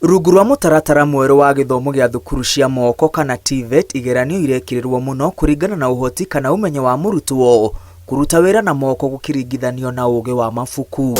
Rungu rwa mutaratara mweru wa githomo gya thukuru cia moko kana TVET, igeranio irekirirwo muno kuringana na uhoti kana umenyo wa murutwo kuruta wira na moko gukiringithanio na uge wa mabuku.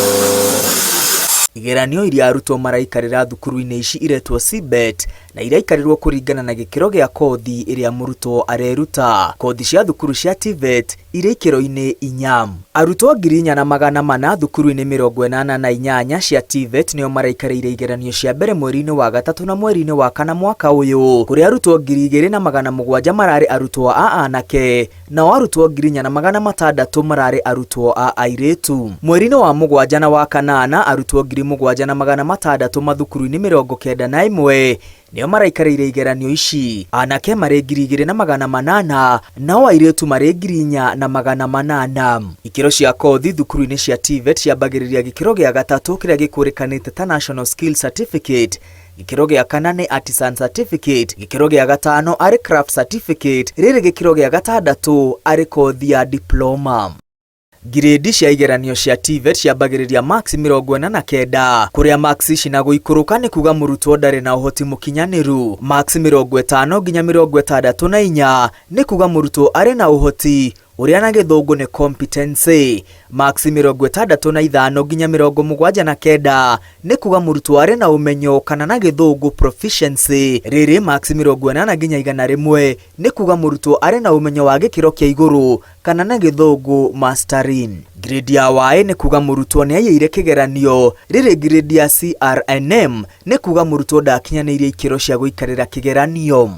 Igeranio iria arutwo maraikarira thukuru-ini ici iretwo CBET na iraikarirwo kuringana na gikiro gya kothi iria murutwo areruta. Kothi cia thukuru cia TVET ireikiro-ini 4. Arutwo 4,400 thukuru-ini 88 cia TVET nio maraikarire igeranio cia mbere mweri-ini wa gatatu na mweri-ini wa kana mwaka uyu, kuri arutwo 2,700 marari arutwo a anake na arutwo 4,600 marari arutwo a airetu. Mweri-ini wa mugwanja na wa kanana arutwo 7,600 mathukuru-ini 91 nio maraikarire igeranio ici. Anake mari 2,800 nao airetu mari 4,800. Ikiro cia kothi thukuru-ini cia TVET ciambagiriria gikiro gya gatatu kiria gikurikanite ta National Skill Certificate, gikiro gya kana ni Artisan Certificate, gikiro gya gatano ari Craft Certificate, riri gikiro gya gatandatu ari kothi ya Diploma. Grade cia igeranio cia TVET ciambagiriria max 49 kuria max ici na guikuruka ni kuga murutwo ndari na uhoti mukinyaniru. Max 50 nginya 64 ni kuga murutwo ari na uhoti uria na githungu ni competency. Max 65 nginya 79 ni kuga murutwo ari na umenyo kana na githungu proficiency. Riri max 80 nginya 100 ni kuga murutwo ari na umenyo wa gikiro kia iguru kana na githungu mastering. Grade ya Y ni kuga murutwo ni ayeire kigeranio. Riri grade ya CRNM ni kuga murutwo ndakinyanirie ikiro cia guikarira kigeranio.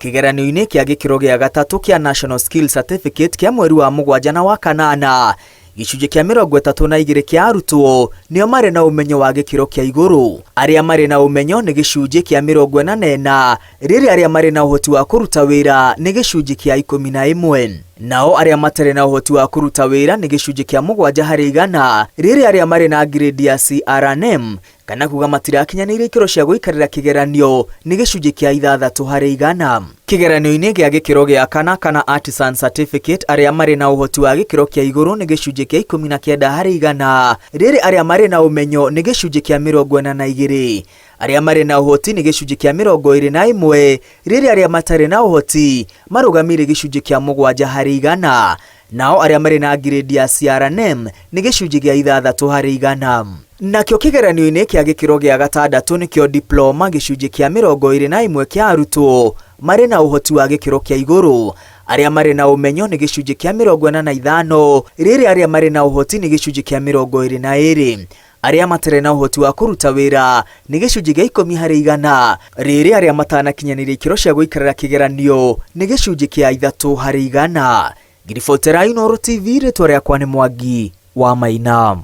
Kigeranio-ini kia gikiro gya gatatu kia National Skill Certificate kia mweri wa mugwanja na wa kanana, gicunji kia 32 kia arutwo nio mari na umenyo wa gikiro kia iguru. Aria mari na umenyo ni gicunji kia 44, riri aria mari na uhoti wa kuruta wira ni gicunji kia 11. Nao aria matari na uhoti wa kuruta wira ni gicunji kia 7%, riri aria mari na grade ya CRNM kana kuga matirakinyanire ikiro cia guikarira kigeranio ni gicunji kia 6%. Kigeranio-ini gya gikiro gya kana Artisan Certificate aria mari na uhoti wa gikiro kia iguru ni gicunji kia 19%, riri aria mari na umenyo ni gicunji kia 42. Aria mari na uhoti ni gicunji kia 21, riri aria matari na uhoti marugamire gicunji kia 7%. Nao aria mari na grade ya CRNM ni gicunji gia 6%. Nakio kigeranio-ini kia gikiro gya gatandatu nikio Diploma gicunji kia 21 kia arutwo mari na uhoti wa gikiro kia iguru. Aria mari na umenyo ni gicunji kia 45, riri aria mari na uhoti ni gicunji kia 22. Aria matare na uhoti wa kuruta wira ni gicunji gia 10%, riri aria matanakinyanire ikiro cia guikarira kigeranio ni gicunji kia 3%. Giribotera Inooro TV, ritwa riakwa ni Mwangi wa Maina.